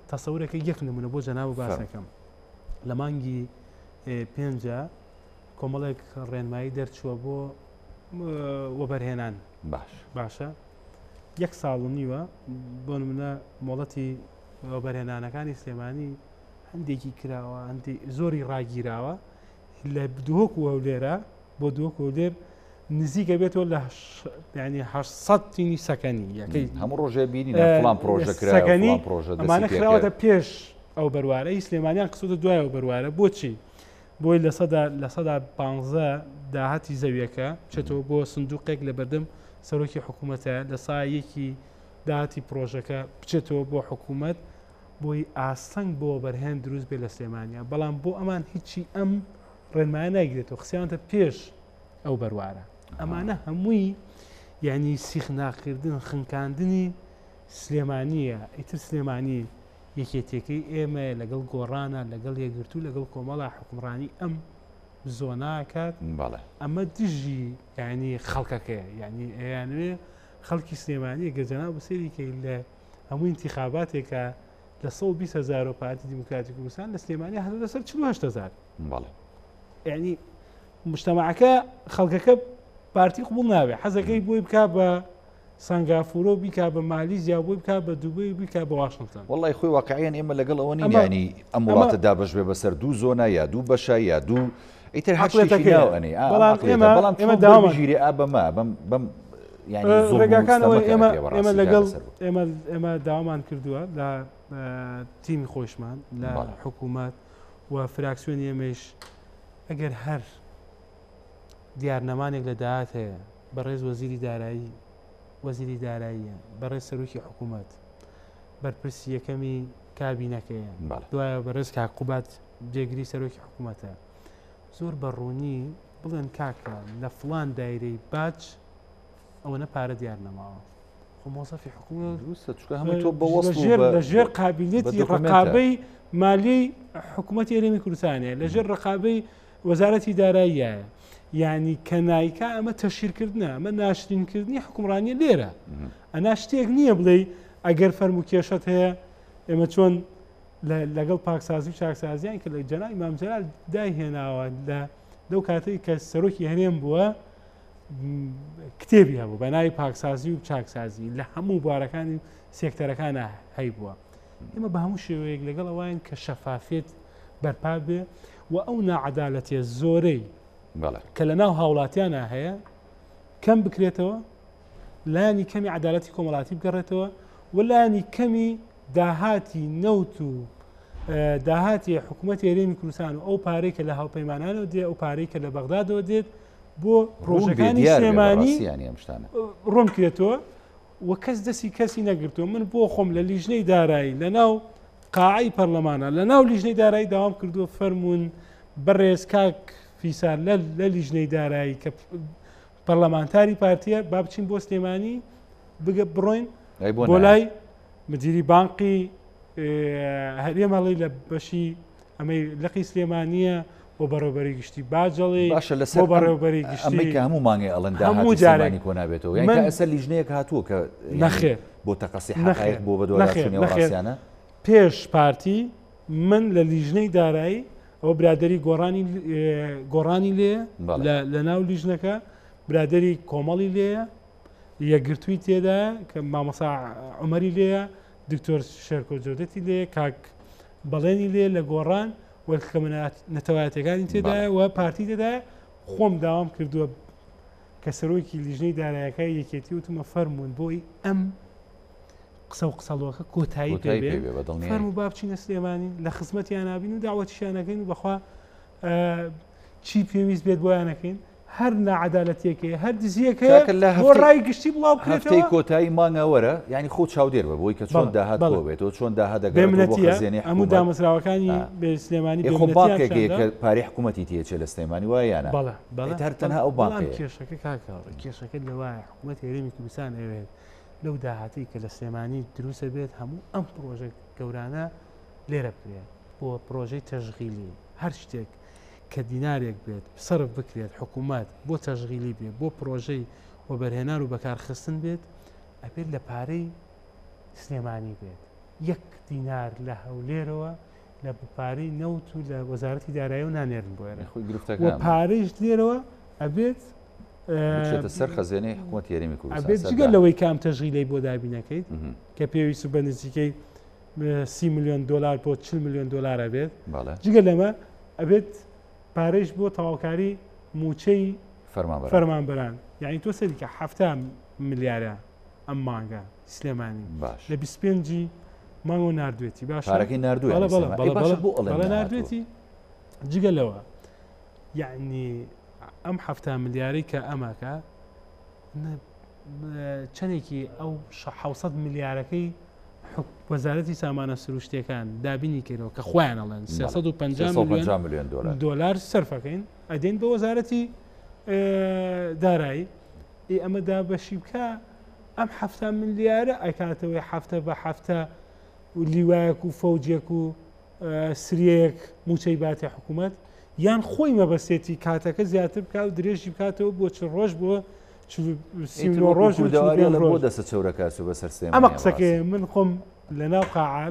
تەسەورەکە یەک نمونە بۆ جەناب باسەکەم لە مانگی 5 کۆمەڵێک ڕێنمایی دەرچووە بۆ وەبەرهێنان باشە 1 ساڵ و نیوە بۆ نمونە مۆڵەتی وەبەرهێنانەکانی سلێمانی هەندێکی کراوە زۆری ڕاگیراوە لە دووەکو هەولێرە بۆ دووەکو هەولێر نزیکە بێتەوە لە ینی 800 تینی سەکەنی یەکەی هەموو ڕۆژێ بینی فڵان پرۆژەکەی ئەمانە کراوەتە پێش ئەو بەروارەی سلێمانیان قسوتە دوای ئەو بەروارە بۆچی بۆی لە 15 داهاتی زەویەکە بچێتەوە بۆ سندوقێک لە بەردەم سەرۆکی حکوومەتە لە سایەکی داهاتی پرۆژەکە بچێتەوە بۆ حکوومەت بۆی ئاسەنگ بۆ بەرهێن دروست بێ لە سلێمانیا بەڵام بۆ ئەمان هیچی ئەم ڕێنمایە ناگرێتەوە قسەیانتە پێش ئەو بەروارە ئەمانە هەمووی یعنی سیخ ناکردن خنکاندنی سلێمانیە ئیتر سلێمانی یەکێتێکەی ئێمە لەگەڵ گۆڕانە لەگەڵ یەکگرتوو لەگەڵ کۆمەڵە حکومڕانی ئەم زۆناکات ئەمە دژی یعنی خەڵکەکەیە یعنی ئەیانوێ خەڵکی سلێمانی گەجەنا بەسێریکەی لە هەموو انتخاباتێکە لە 120,000 پارتی دیموکراتی کوردستان لە سلێمانی هەدە لەسەر 48,000 یعنی مجتەمەعەکە خەڵکەکە پارتی قبول نابێ حەزەکەی بۆی بک بە سنگافورۆ بیکا بە مالیزیا بۆی بک بە دووبی بیکا بە واشنگتن وڵی خۆی واقعیان ئێمە لەگەڵ ئەوە نینی ئەم وڵاتە دابش بێ بەسەر دوو زۆنا یا دوو بەشە یا دوو ئیتر هەشتێکی بەڵام داواژیری ئابەما بەم ڕێگاکانەوەی ئێمە لەگەڵ ئێمە داوامان کردووە لە تیمی خۆشمان لە حکوومەت و فراکسیۆنی ئێمەش ئەگەر هەر دیارنەمانێک لە داهات هەیە بەڕێز وەزیری داراییە بەڕێز سەرۆکی حکوومەت بەرپرسی یەکەمی کابینەکەیە دوایە بەڕێز کاقوبات جێگری سەرۆکی حکوومەتە زۆر بەڕوونی بڵێن کاکە لە فڵان دایرەی باج ئەوەنە پارە دیار نەماوە خۆمۆزەفی حکوومەت لە ژێر قابلیەتی ڕقابەی مالی حکوومەتی هەرێمی کوردستانیە لە ژێر ڕقابەی وەزارەتی داراییە یعنی کەنایکە ئەمە تەشیرکردنە ئەمە ناشرینکردنی حکومڕانیە لێرە ئەنا شتێک نییە بڵێ ئەگەر فەرم و کێشت هەیە ئێمە چۆن لەگەڵ پاکسازی و چاکسازیان کە لە جەنابی مامجلال داهێناوە لەو کاتەی کە سەرۆکی هەرێم بووە کتێبی هەبوو بە ناوی پاکسازی و چاکسازی لە هەموو بوارەکانی سێکتەرەکانە هەی بووە ئێمە بە هەموو شێوەیەک لەگەڵ ئەوان کە شەفافێت بەرپا بێ و ئەو ناعەدالەتیە زۆرەی کە لە ناو هاوڵاتیانە هەیە کەم بکرێتەوە لایانی کەمی عەدالەتی کۆمەڵاتی بگەڕێتەوە و لایانی کەمی داهاتی نەوت و داهاتی حکوومەتی هەرێمی کوردستان و ئەو پارەی کە لە هاوپەیمانانەوە دێت ئەو پارەی کە لە بەغدادەوە دێت بۆ پرۆژەکانی سلێمانی ڕۆم کرێتەوە و کەس دەستی کەسی نەگرتووە من بۆ خۆم لە لیژنەی دارایی لە ناو قاعەی پەرلەمانە لە ناو لیژنەی دارایی داوام کردووە فەرمونون بەڕێز کاک فیسار لە لیژنەی دارایی کە پەرلەمانتاری پارتیە با بچین بۆ سلێمانی بڕۆین بۆ لای مدیری بانقی هەرێمەڵی لە بەشی ئەمەی لەقی سلێمانیە بۆ بەڕێوەبەری گشتی باجەڵی بۆ بەڕێوەبەری گشتی کە هەموو مانگی ئەڵەن کۆ نابێتەوە ئەسەر لیژنەیەک هاتووە کە نەخێ بۆ تەقەسی حقایق بۆ بەدۆڕاسیانە پێش پارتی من لە لیژنەی دارایی ئەوە برادری گۆڕانی لێە لە ناو لیژنەکە برادری کۆمەڵی لێە یەکگرتووی تێدا کە مامەسا عومەری لێە دکتۆر شێرکۆ جۆدەتی لێ کاک بەڵێنی لێ لە گۆڕان وەکە نەتەوایەتەکانی تێدایە و پارتی تێدایە خۆم داوام کردووە کە سەرۆکی لیژنەی دارایەکەی یەکێتی وتمە فەرمونون بۆی ئەم قسە و قسەڵەوەکە کۆتایی پێبێ فەرم و با بچینە سلێمانی لە خزمەتیان نابین و داوەتیشانەکەین و بەخوا چی پێویست بێت بۆیانەکەین هەر نەعەدالەتیەکەیە هەر دزیەکەیە بۆ ڕای گشتی بڵاو هەفتەی کۆتایی مانگەوەرە یعنی خۆ چاودێر بە بۆی کە چۆن داهات بێتەوە چۆن داهاتەکەی هەموو دامەزراوەکانی بێ سلێمانی بانکێکی کە پارەی حکوومەتی تێچێ لە سلێمانی وایانە هەر تەنها ئەو بانکە کێشەکە کاکەڕ کێشەکە لەوایە حکوومەتی هەرێمی کوردستان ئەوێت لەو داهاتی کە لە سلێمانی دروستە بێت هەموو ئەم پرۆژە گەورانە لێرە بکرێت بۆ پرۆژەی تەشغیلی هەر شتێک کە دینارێک بێت سرف بکرێت حکوومەت بۆ تەشغیلی بێت بۆ پرۆژەی وەبەرهێنان و بەکارخستن بێت ئەبێت لە پارەی سلێمانی بێت یەک دینار لە هەولێرەوە لە پارەی نەوت و لە وەزارەتی دارایی و نانێرن بۆ و پارەیش لێرەوە ئەبێت سەر خەزێنەی حکوومەتی هەرێمی کوردستان ئەبێت جگە لەوەی کام تەشغیلەی بۆ دابینەکەیت کە پێویست و بە نزیکەی 30 میلیۆن دلار بۆ 40 میلیۆن دلار ئەبێت جگە لەمە ئەبێت پارەیش بۆ تەواوکاری موچەی فەرمانبەران یعنی تۆ سەری کە 7 ملیارە ئەم مانگە سلێمانی لە 25 مانگۆ نردوێتی باشارەکەی نردوێت نردوێتی جگە لەوە یعنی ئەم 7 ملیارەی کە ئەماکە چەندێکی ئەو 600 ملیارەکەی وەزارەتی سامانە سروشتیەکان دابینی کردەوە کە خۆیان ئەڵێن 350 میلیۆن دلار سەرفەکەین ئەدەین بە وەزارەتی دارایی ئەمە دابەشی بکە ئەم 7 ملیارە ئەکاتەوەی هەفتە بە هەفتە و لیوایەک و فەوجێک و سریەک موچەی باتی حکوومەت یان خۆی مەبەستێتی کاتەکە زیاتر بکات و درێژی بکاتەوە بۆ چ ڕۆژ بۆ ڕۆژ بۆ دەسە چەورەکەس و بەسەر سێ ئەمە قسەکە من خۆم لە ناو قاعە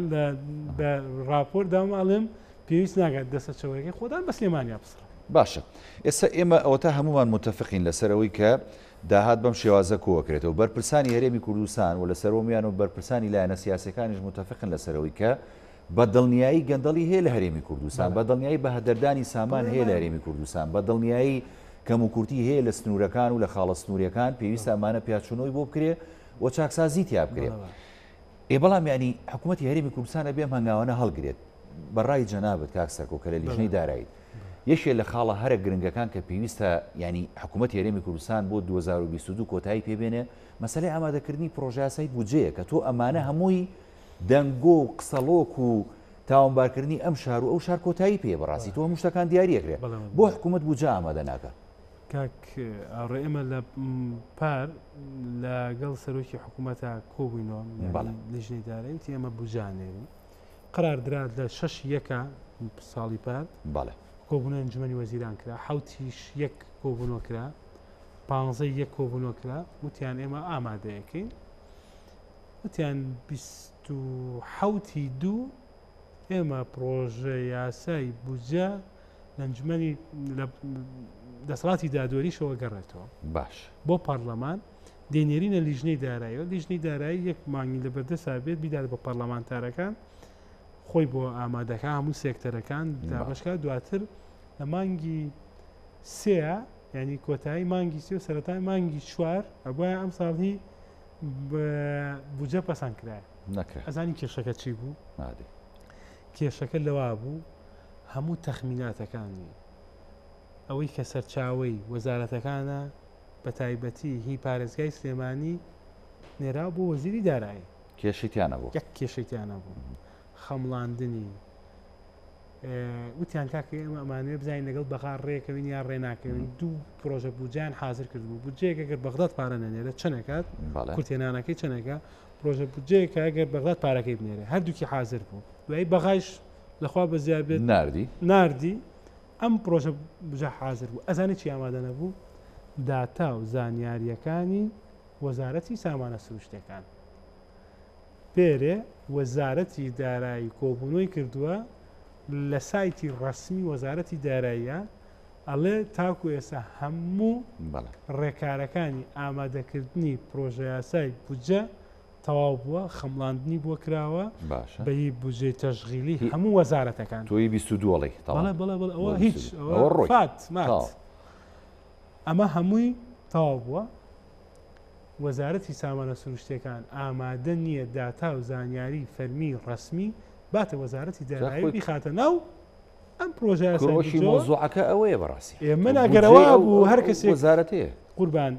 بە راپۆر داماڵم پێویست ناگات دەسە چەورەکەی خۆدان بە سلێمانیا بسڕ باشە ئێستا ئێمە ئەوە تا هەمومان متفقین لەسەرەوەی کە داهات بەم شێوازە کۆکرێتەوە بەرپرسانی هەرێمی کوردستان و لەسەرۆمیان و بەرپرسانی لایەنە سیاسەکانیش متفقن لەسەرەوەی کە بەدڵنیایی گەندەڵی هەیە لە هەرێمی کوردستان بەدڵنیایی بە هەدەردانی سامان هەیە لە هەرێمی کوردستان بەدڵنیایی کەم و کورتی هەیە لە سنوورەکان و لە خاڵە سنووریەکان پێویستە ئەمانە پیاچوونەوەی بۆ بکرێ و چاکسازی تیا بکرێت بەڵام ینی حکوومەتی هەرێمی کوردستانە بێم هەنگاوانە هەڵگرێت بەڕای جەنابەت کاک سەرکۆ کە لە لیژنەی داراییت یەکێ لە خاڵە هەرە گرنگەکان کە پێویستە ینی حکوومەتی هەرێمی کوردستان بۆ 2022 کۆتایی پێبێنێ مەسەلەی ئامادەکردنی پرۆژە یاسایی بودجەیە کە تۆ ئەمانە هەمووی دەنگۆ و قسەڵۆک و تاوانبارکردنی ئەم شار و ئەو شار کۆتایی پێ بەڕاستی تۆ هەموو شتەکان دیاریەکرێت بۆ حکوومەت بودجە ئامادە ناکە کاک ئاڕێ ئێمە لە پار لەگەڵ سەرۆکی حکوومەتە کۆبووینەوە لیژنەی داراییتی ئێمە بوجانێری قرار درا لە 6 یەکە ساڵی پار بەڵێ کۆبوونە ئەنجومەنی وەزیران کرا حوتیش یەک کۆبوونەوە کرا 15 یەک کۆبوونەوە کرا وتیان ئێمە ئامادەیەکەین وتیان 27 دوو ئێمە پرۆژە یاسای بودجە لە ئەنجومەنی دەسەڵاتی دادوەریشەوە گەڕێتەوە باش بۆ پەرلەمان دێنێرینە لیژنەی داراییەوە لیژنەی دارایی یەک مانگی لە بەردەسا بێت بیدات بە پەرلەمانتارەکان خۆی بۆ ئامادەکە هەموو سێکتەرەکان دابشکە دواتر لە مانگی سێە ینی کۆتایی مانگی سێ و سەرەتای مانگی چوار ئەبووە ئەم ساڵی بودجە پەسەند کرایە ئەزانی کێشەکە چی بوو کێشەکە لەوا بوو هەموو تەخمیناتەکانی ئەوەی کە سەرچاوەی وەزارەتەکانە بە تایبەتی هی پارێزگای سلێمانی نێرا بۆ وەزیری دارایی کێشەیتیانە بوو یەک کێشەیتیانە بوو خەمڵاندنی وتیان کاکە ئێمە ئەمانوێ بزانین لەگەڵ بەغا ڕێکەوین یا ڕێناکەوین دوو پرۆژە بودجەیان حازر کردبوو بودجەیەک ئەگەر بەغداد پارە نەنێرە چەندەکات کورتێنانەکەی چەندەکە پرۆژە بودجەیەکە ئەگەر بەغداد پارەکەی بنێرە هەردووکی حازر بوو دوایی بەغایش لەخوا بە زیاد بێت ناردی ئەم پرۆژە بودجە حازر بوو ئەزانی چی ئامادە نەبوو داتا و زانیاریەکانی وەزارەتی سامانە سروشتەکان پێرێ وەزارەتی دارایی کۆبوونەوەی کردووە لە سایتی ڕسمی وەزارەتی داراییە ئەڵێ تاکو ئێستا هەموو ڕێکارەکانی ئامادەکردنی پرۆژە یاسای بودجە تەواو بووە خەمڵاندنی بۆ کراوە بەهی بودجەی تەشغیلی هەموو وەزارەتەکان تۆی 22 بەڵێ ئەوە هیچ مات ئەمە هەمووی تەواو بووە وەزارەتی سامانە سروشتەکان ئامادە نییە داتا و زانیاری فەرمی ڕسمی باتە وەزارەتی دارایی بیخاتە ناو ئەم پرۆژە یاسایی مۆزوعەکە ئەوەیە بەڕاستی ئێمە ئەگەرەوە بوو هەر کەسێک وەزارەتەیە قوربان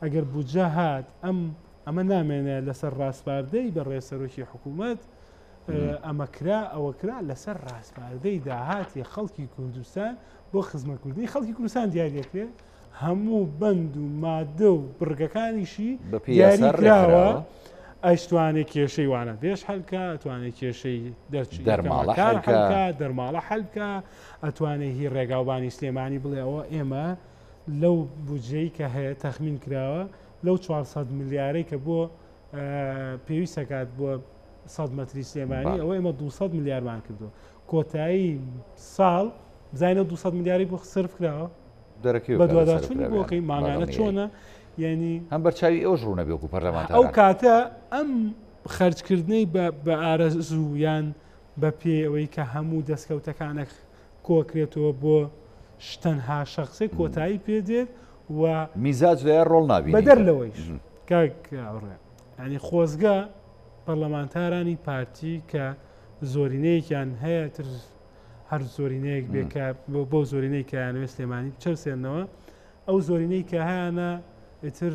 ئەگەر بودجە هات ئەمە نامێنێ لەسەر ڕاستپاردەی بەڕێ سەرۆکی حکوومەت ئەمە کرا ئەوە کرا لەسەر ڕاستپاردەی داهاتی خەڵکی کوردستان بۆ خزمەتکردنی خەڵکی کوردستان دیاریەکرێ هەموو بەند و مادە و بڕگەکانیشی دیاریکراوە ئەیشتوانێت کێشەی وانە بێش هەلکە ئەتوانێت کێشەی دەرماڵە هەلکە ئەتوانێت هی ڕێگاوبانی سلێمانی بڵێ ئەوە ئێمە لەو بودجەی کە هەیە تەخمین کراوە لەو 400 ملیارەی کە بۆ پێویستەکات بۆ 100 مەتری سلێمانی ئەوە ئێمە 200 ملیارمان کردو کۆتایی ساڵ بزانە 200 ملیاری بۆ سرف کراوە بە دوواداچوونی بۆکەی ماگانە چۆنە یعنی هەم بەرچاوی ئەوش ڕوونە بێ و پەرلەمانتار ئەو کاتە ئەم خەرجکردنەی بە ئارەزوو یان بە پێ ئەوەی کە هەموو دەستکەوتەکانە کۆکرێتەوە بۆ شتەنها شخصی کۆتایی پێدێت و میزاج لە ڕۆڵ نابی بەدەر لەوەیش کاکڕێ ینی خۆزگە پەرلەمانتارانی پارتی کە زۆرینەیەکیان هەیە تر هەر زۆرینەیەک بێکە بۆ زۆرینەی کەیانوێ سلێمانی چەسێنەوە ئەو زۆرینەی کە هەیەە ئتر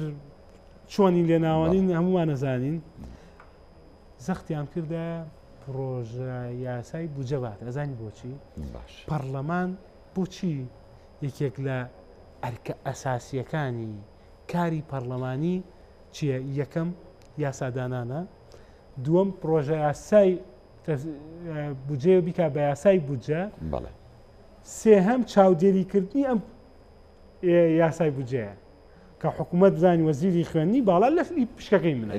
چۆنی لێناوانین هەمووان نەزانین زەختیان کردە پرۆژە یاسای بودجە بات ئەزانی بۆچی پەرلەمان بۆچی یەکێک لە ئەرکە ئەساسیەکانی کاری پەرلەمانی چییە یەکەم یاسادانانە دووەم پرۆژە یاسای بودجێ بیکا بە یاسای بودجە سێهەم چاودێریکردنی ئەم یاسای بودجەیە کە حکوومەت بزانانی وەزیری خوێنی باڵا لە پشکەکەی منە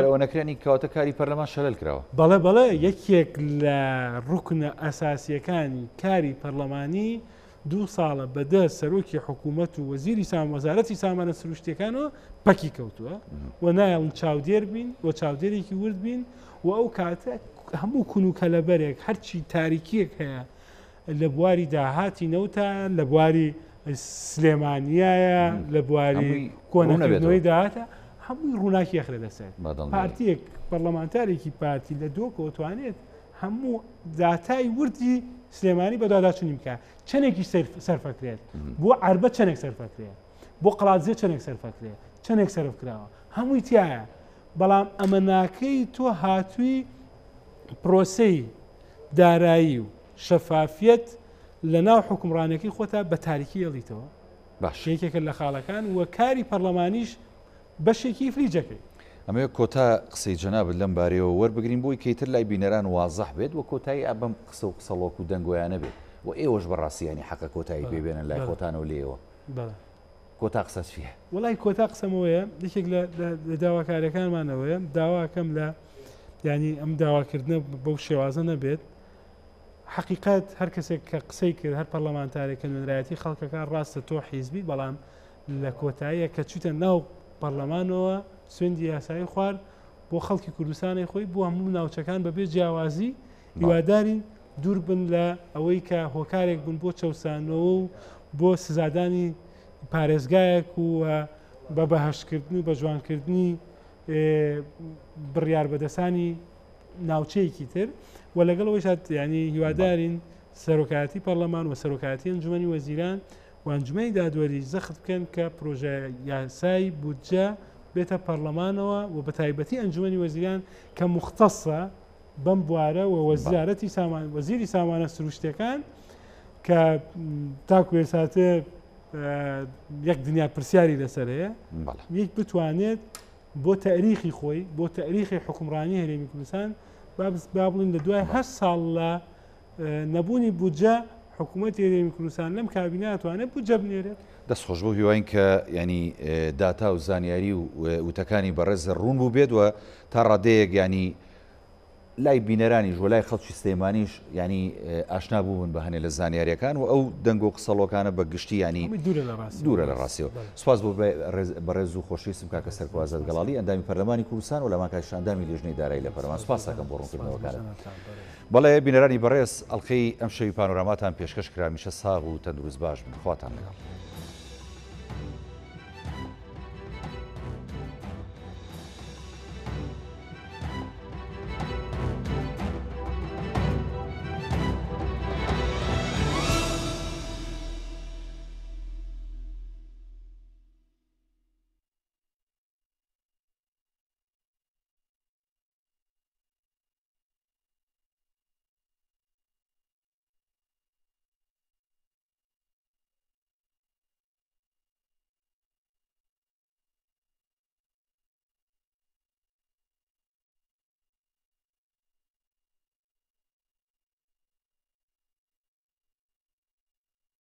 ئەوە نەکرێنی کەواتە کاری پەرلەمان شەلل کراوە بەڵێ یەکێک لە ڕوکنە ئەساسیەکانی کاری پەرلەمانی 2 ساڵە بەدە سەرۆکی حکوومەت و وەزیری وەزارەتی سامانە سروشتەکانەوە پەکی کەوتووە و نایڵن چاودێر بین و چاودێرێکی ورد بین و ئەو کاتە هەموو کون و کەلەبەرێک هەرچی تاریکیەک هەیە لە بواری داهاتی نەوتە لە بواری سلێمانیایە لە بواری کۆنەکردنەوەی داهاتە هەمووی ڕووناکی ئەخرێ دەسێت پارتیەک پەرلەمانتارێکی پارتی لە دۆکەوە توانێت هەموو داتای وردی سلێمانی بە داداچوونی بکە چەندێکی سەرفەکرێت بۆ عربە چەندێک سەرفەکرێت بۆ قڵاتزیە چەندێک سەرفەکرێت چەندێک سەرف کراوە هەمووی تایە بەڵام ئەمە ناکەی تۆ هاتووی پرۆسەی دارایی و شەفافیت لە ناو حکومڕانەکەی خۆتا بە تاریکی هێڵیتەوە باشێکێکە لە خاڵەکان و کاری پەرلەمانیش بەشێکی فریجەکەی ئەمە کۆتا قسەی جەنابەت لەم بارەیەوە وەربگرین بۆی کەیتر لای بینەران وازەح بێت و کۆتایی ئەبەم قسە و قسەڵۆک و دەنگۆیانە بێت و ئێوەش بەڕاستیانی حەقە کۆتایی پێبێنن لای خۆتانە و لێەوە کۆتا قسە چیە؟ وڵای کۆتا قسەمەوەیە یەکێک لە داواکاریەکانمانەوەیە داواکەم لە ینی ئەم داواکردنە بەو شێوازە نەبێت حقیقت هەر کەسێک کە قسەی کرد هەر پەرلەمانتارێک کە نوێنرایەتی خەڵکەکان ڕاستە تۆ حیزبی بەڵام لە کۆتاییە کە چوتە ناو پەرلەمانەوە سوێندی یاسایی خوارد بۆ خەڵکی کوردستانی خۆی بۆ هەموو ناوچەکان بەبێ جیاوازی هیوادارین دوور بن لە ئەوەی کە هۆکارێک بن بۆ چەوسانەوە و بۆ سزادانی پارێزگایەک و بە بەهەشتکردن و بە جوانکردنی بڕیار بەدەسانی ناوچەیەکی تر و لەگەڵەوەی ینی هیوادارین سەرۆکایەتی پەرلەمان و سەرۆکایەتی ئەنجومەنی وەزیران و ئەنجومەی دادوەری زەخت بکەن کە پرۆژە یاسایی بودجە بێتە پەرلەمانەوە و بە تایبەتی ئەنجومەنی وەزیران کە مختەسە بەم بوارە و وەزارەتی وەزیری سامانە سروشتەکان کە تاکو ێساتە یەک دنیا پرسیاری لەسەرەیە یەک بتوانێت بۆ تاریخی خۆی بۆ تاریخی حکومڕانی هەرێمی کوردستان با بڵین لە دوای 8 ساڵ لە نەبوونی بودجە حکوومەتی هەرێمی کوردستان لەم کابینە ئەتوانێت بودجە بنێرێت دەستخۆش بۆ هیواین کە ینی داتا و زانیاری و وتەکانی بەڕێز ڕوون بوو بێت و تا ڕادەیەک ینی لای بینەرانی ژۆ لای خەڵکی سلێمانیش ینی ئاشنا بوون بە هەنێ لە زانیاریەکان و ئەو دەنگ و قسەڵۆکانە بە گشتی ینی دوورە لە ڕاستیەوە سوپاس بۆ بەڕێز و خۆشویستم کاکە سەرکوازەت گەڵاڵی ئەندامی پەرلەمانی کوردستان و لە ماکاش ئەندامی لێژنەی دارایی لە پەرلەمان سوپاس دەکەم بۆ ڕوونکردنەوەکانت بەڵێ بینەرانی بەڕێز ئەڵقەی ئەم شەوی پانۆراماتان پێشکەش کرا میشە ساغ و تەندروست باش بن خواتان لەگەڵ